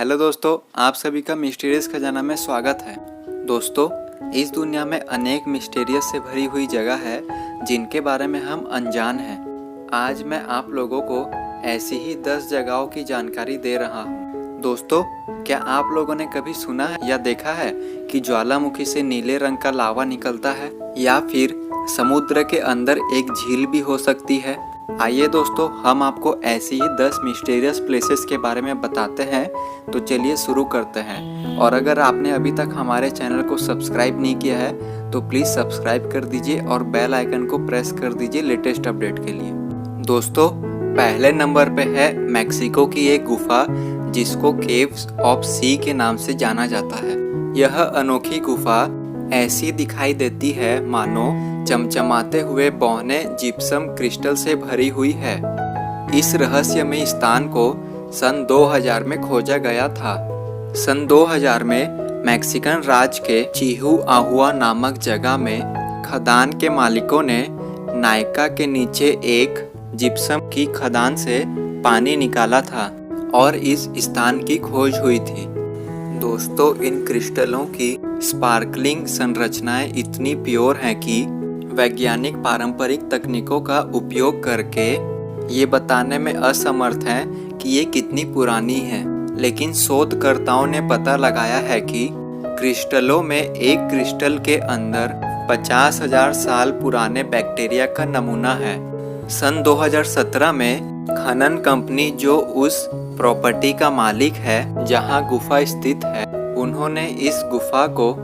Hello दोस्तों, आप सभी का मिस्टीरियस खजाना में स्वागत है। दोस्तों, इस दुनिया में अनेक मिस्टीरियस से भरी हुई जगह है जिनके बारे में हम अनजान हैं। आज मैं आप लोगों को ऐसी ही 10 जगहों की जानकारी दे रहा हूँ। दोस्तों, क्या आप लोगों ने कभी सुना है या देखा है कि ज्वालामुखी से नीले रंग का लावा निकलता है, या फिर समुद्र के अंदर एक झील भी हो सकती है? आइए दोस्तों, हम आपको ऐसी ही 10 मिस्टीरियस प्लेसेस के बारे में बताते हैं। तो चलिए शुरू करते हैं। और अगर आपने अभी तक हमारे चैनल को सब्सक्राइब नहीं किया है तो प्लीज़ सब्सक्राइब कर दीजिए और बेल आइकन को प्रेस कर दीजिए लेटेस्ट अपडेट के लिए। दोस्तों, पहले नंबर पे है मैक्सिको की एक गुफा जिसको केव्स ऑफ सी के नाम से जाना जाता है। यह अनोखी गुफा ऐसी दिखाई देती है मानो चमचमाते हुए बौने जिप्सम क्रिस्टल से भरी हुई है। इस रहस्यमय स्थान को सन 2000 में खोजा गया था। सन 2000 में मैक्सिकन राज के चिहुआहुआ नामक जगह में खदान के मालिकों ने नायका के नीचे एक जिप्सम की खदान से पानी निकाला था और इस स्थान की खोज हुई थी। दोस्तों, इन क्रिस्टलों की स्पार्कलिंग संरचनाएं इतनी प्योर हैं कि वैज्ञानिक पारंपरिक तकनीकों का उपयोग करके ये बताने में असमर्थ हैं कि ये कितनी पुरानी है। लेकिन शोधकर्ताओं ने पता लगाया है कि क्रिस्टलों में एक क्रिस्टल के अंदर 50,000 साल पुराने बैक्टीरिया का नमूना है। सन 2017 में खनन कंपनी जो उस प्रॉपर्टी का मालिक है जहां गुफा स्थित है, उन्होंने इस गुफा को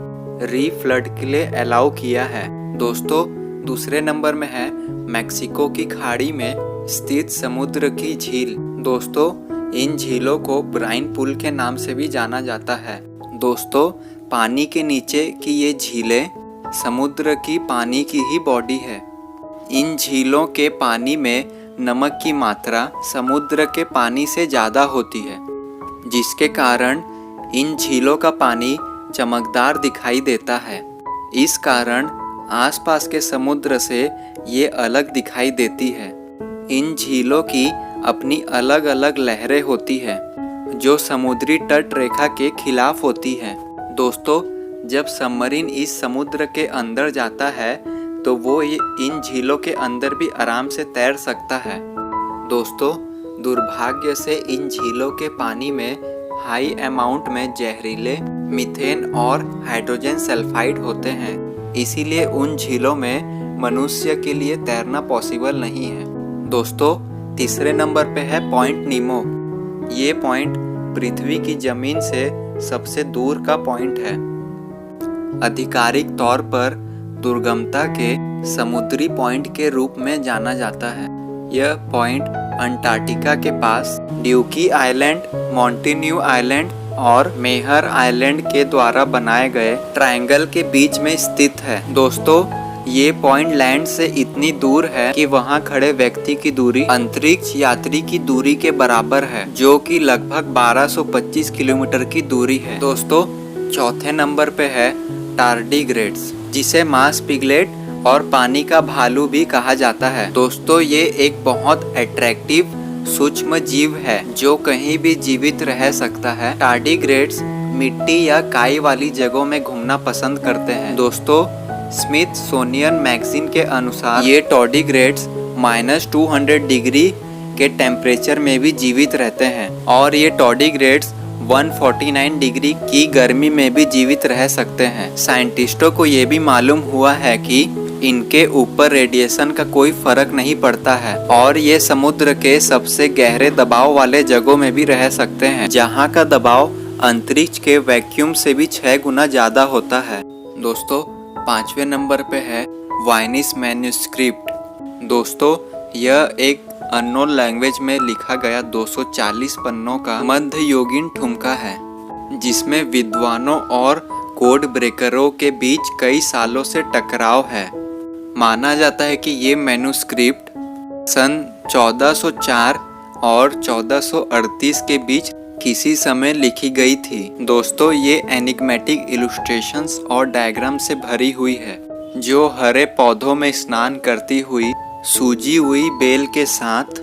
रीफ्लड के लिए अलाउ किया है। दोस्तों, दूसरे नंबर में है मैक्सिको की खाड़ी में स्थित समुद्र की झील। दोस्तों, इन झीलों को ब्राइन पूल के नाम से भी जाना जाता है। दोस्तों, पानी के नीचे की ये झीलें समुद्र की पानी की ही बॉडी है। इन झीलों के पानी में नमक की मात्रा समुद्र के पानी से ज़्यादा होती है, जिसके कारण इन झीलों का पानी चमकदार दिखाई देता है। इस कारण आसपास के समुद्र से ये अलग दिखाई देती है। इन झीलों की अपनी अलग अलग लहरें होती है जो समुद्री तट रेखा के खिलाफ होती हैं। दोस्तों, जब सबमरीन इस समुद्र के अंदर जाता है तो वो इन झीलों के अंदर भी आराम से तैर सकता है। दोस्तों, दुर्भाग्य से इन झीलों के पानी में हाई अमाउंट में जहरीले मीथेन और हाइड्रोजन सल्फाइड होते हैं, इसीलिए उन झीलों में मनुष्य के लिए तैरना पॉसिबल नहीं है। दोस्तों, तीसरे नंबर पे है पॉइंट नीमो। ये पॉइंट पृथ्वी की जमीन से सबसे दूर का पॉइंट है। आधिकारिक तौर पर दुर्गमता के समुद्री पॉइंट के रूप में जाना जाता है। यह पॉइंट अंटार्कटिका के पास ड्यूकी आइलैंड, मॉन्टिन्यू आइलैंड और मेहर आइलैंड के द्वारा बनाए गए ट्रायंगल के बीच में स्थित है। दोस्तों, ये पॉइंट लैंड से इतनी दूर है कि वहाँ खड़े व्यक्ति की दूरी अंतरिक्ष यात्री की दूरी के बराबर है, जो कि लगभग 1225 किलोमीटर की दूरी है। दोस्तों, चौथे नंबर पे है टार्डिग्रेड्स, जिसे मास पिगलेट और पानी का भालू भी कहा जाता है। दोस्तों, ये एक बहुत अट्रैक्टिव सूक्ष्म जीव है जो कहीं भी जीवित रह सकता है। टार्डिग्रेड्स मिट्टी या काई वाली जगहों में घूमना पसंद करते हैं। दोस्तों, स्मिथसोनियन मैगजीन के अनुसार ये टार्डिग्रेड्स -200 डिग्री के टेम्परेचर में भी जीवित रहते हैं और ये टार्डिग्रेड्स 149 डिग्री की गर्मी में भी जीवित रह सकते हैं। साइंटिस्टों को ये भी मालूम हुआ है कि इनके ऊपर रेडिएशन का कोई फर्क नहीं पड़ता है और ये समुद्र के सबसे गहरे दबाव वाले जगहों में भी रह सकते हैं, जहाँ का दबाव अंतरिक्ष के वैक्यूम से भी 6 गुना ज़्यादा होता है। दोस्तों, पांचवें नंबर पे है वाइनिस मैन्युस्क्रिप्ट। दोस्तों, यह एक अननोन लैंग्वेज में लिखा गया 240 पन्नों का मध्ययुगीन ठुमका है, जिसमें विद्वानों और कोड ब्रेकरों के बीच कई सालों से टकराव है। माना जाता है कि ये मैन्युस्क्रिप्ट सन 1404 और 1438 के बीच किसी समय लिखी गई थी। दोस्तों, ये एनिग्मेटिक इलस्ट्रेशंस और डायग्राम से भरी हुई है, जो हरे पौधों में स्नान करती हुई सूजी हुई बेल के साथ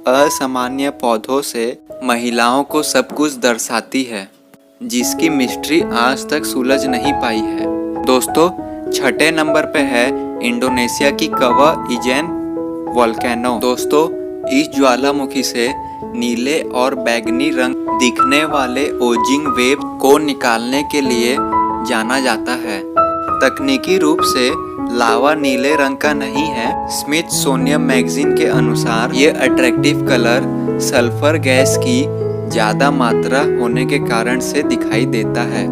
असामान्य पौधों से महिलाओं को सब कुछ दर्शाती है, जिसकी मिस्ट्री आज तक सुलझ नहीं पाई है। दोस्तों, छठे नंबर पे है इंडोनेशिया की कवा इजेन वोल्केनो। दोस्तों, इस ज्वालामुखी से नीले और बैगनी रंग दिखने वाले ओजिंग वेव को निकालने के लिए जाना जाता है। तकनीकी रूप से लावा नीले रंग का नहीं है। स्मिथसोनियन मैगजीन के अनुसार ये अट्रैक्टिव कलर सल्फर गैस की ज्यादा मात्रा होने के कारण से दिखाई देता है।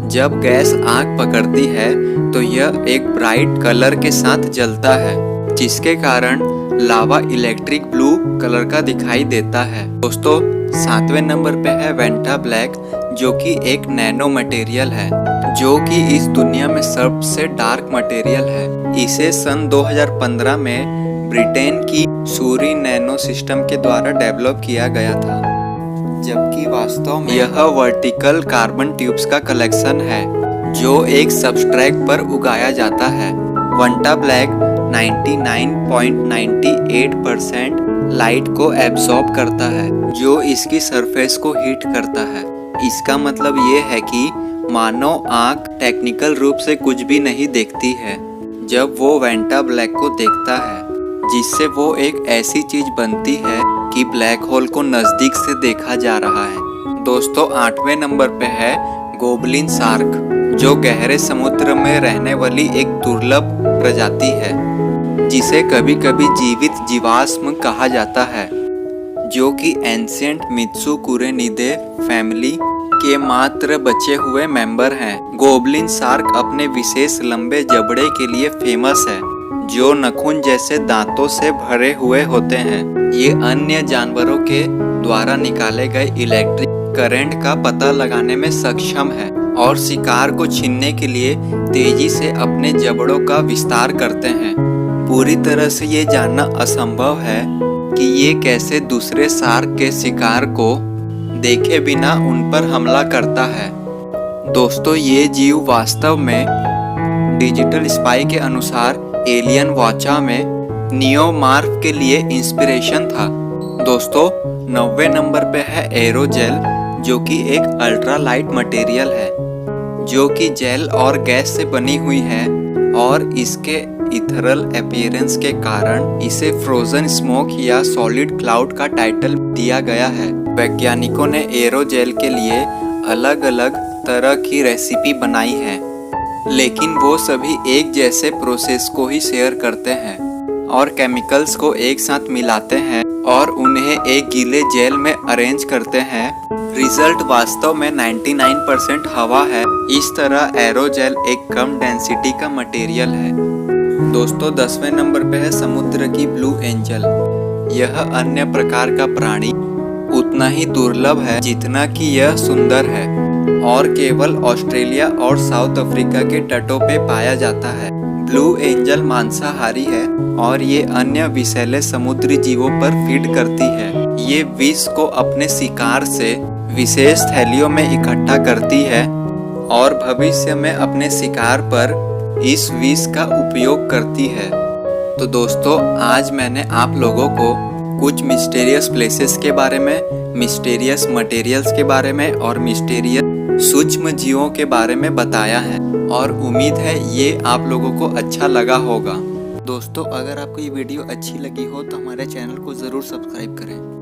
जब गैस आग पकड़ती है तो यह एक ब्राइट कलर के साथ जलता है, जिसके कारण लावा इलेक्ट्रिक ब्लू कलर का दिखाई देता है। दोस्तों, 7वें नंबर पे है वेंटा ब्लैक, जो कि एक नैनो मटेरियल है, जो कि इस दुनिया में सबसे डार्क मटेरियल है। इसे सन 2015 में ब्रिटेन की सूरी नैनो सिस्टम के द्वारा डेवलप किया गया था, जबकि वास्तव में यह वर्टिकल कार्बन ट्यूब्स का कलेक्शन है जो एक सबस्ट्रेट पर उगाया जाता है। वेंटा ब्लैक 99.98% लाइट को एब्सॉर्ब करता है, जो इसकी सरफेस को हीट करता है। इसका मतलब ये है कि मानो आँख टेक्निकल रूप से कुछ भी नहीं देखती है जब वो वेंटा ब्लैक को देखता है, जिससे वो एक ऐसी चीज बनती है कि ब्लैक होल को नजदीक से देखा जा रहा है। दोस्तों, 8वें नंबर पे है गोबलिन शार्क, जो गहरे समुद्र में रहने वाली एक दुर्लभ प्रजाति है, जिसे कभी कभी जीवित जीवाश्म कहा जाता है, जो कि एंशिएंट मित्सुकुरेनिडे फैमिली के मात्र बचे हुए मेंबर हैं। गोबलिन शार्क अपने विशेष लंबे जबड़े के लिए फेमस है, जो नखून जैसे दांतों से भरे हुए होते हैं। ये अन्य जानवरों के द्वारा निकाले गए इलेक्ट्रिक करंट का पता लगाने में सक्षम है और शिकार को छीनने के लिए तेजी से अपने जबड़ों का विस्तार करते हैं। पूरी तरह से ये जानना असंभव है कि ये कैसे दूसरे शार्क के शिकार को देखे बिना उन पर हमला करता है। दोस्तों, ये जीव वास्तव में डिजिटल स्पाई के अनुसार एलियन वाचा में नियोमार्फ के लिए इंस्पिरेशन था। दोस्तों, 9वें नंबर पे है एरोजेल, जो कि एक अल्ट्रा लाइट मटेरियल है, जो कि जेल और गैस से बनी हुई है और इसके इथरल अपीयरेंस के कारण इसे फ्रोजन स्मोक या सॉलिड क्लाउड का टाइटल दिया गया है। वैज्ञानिकों ने एरोजेल के लिए अलग अलग तरह की रेसिपी बनाई है, लेकिन वो सभी एक जैसे प्रोसेस को ही शेयर करते हैं और केमिकल्स को एक साथ मिलाते हैं और उन्हें एक गीले जेल में अरेंज करते हैं। रिजल्ट वास्तव में 99% हवा है। इस तरह एरोजेल एक कम डेंसिटी का मटेरियल है। दोस्तों, 10वें नंबर पे है समुद्र की ब्लू एंजल। यह अन्य प्रकार का प्राणी उतना ही दुर्लभ है जितना कि यह सुंदर है और केवल ऑस्ट्रेलिया और साउथ अफ्रीका के तटों पे पाया जाता है। ब्लू एंजल मांसाहारी है और ये अन्य विषैले समुद्री जीवों पर फीड करती है। ये विष को अपने शिकार से विशेष थैलियों में इकट्ठा करती है और भविष्य में अपने शिकार पर इस विष का उपयोग करती है। तो दोस्तों, आज मैंने आप लोगों को कुछ मिस्टीरियस प्लेसेस के बारे में, मिस्टीरियस मटेरियल्स के बारे में और मिस्टीरियस सूक्ष्म जीवों के बारे में बताया है और उम्मीद है ये आप लोगों को अच्छा लगा होगा। दोस्तों, अगर आपको ये वीडियो अच्छी लगी हो तो हमारे चैनल को ज़रूर सब्सक्राइब करें।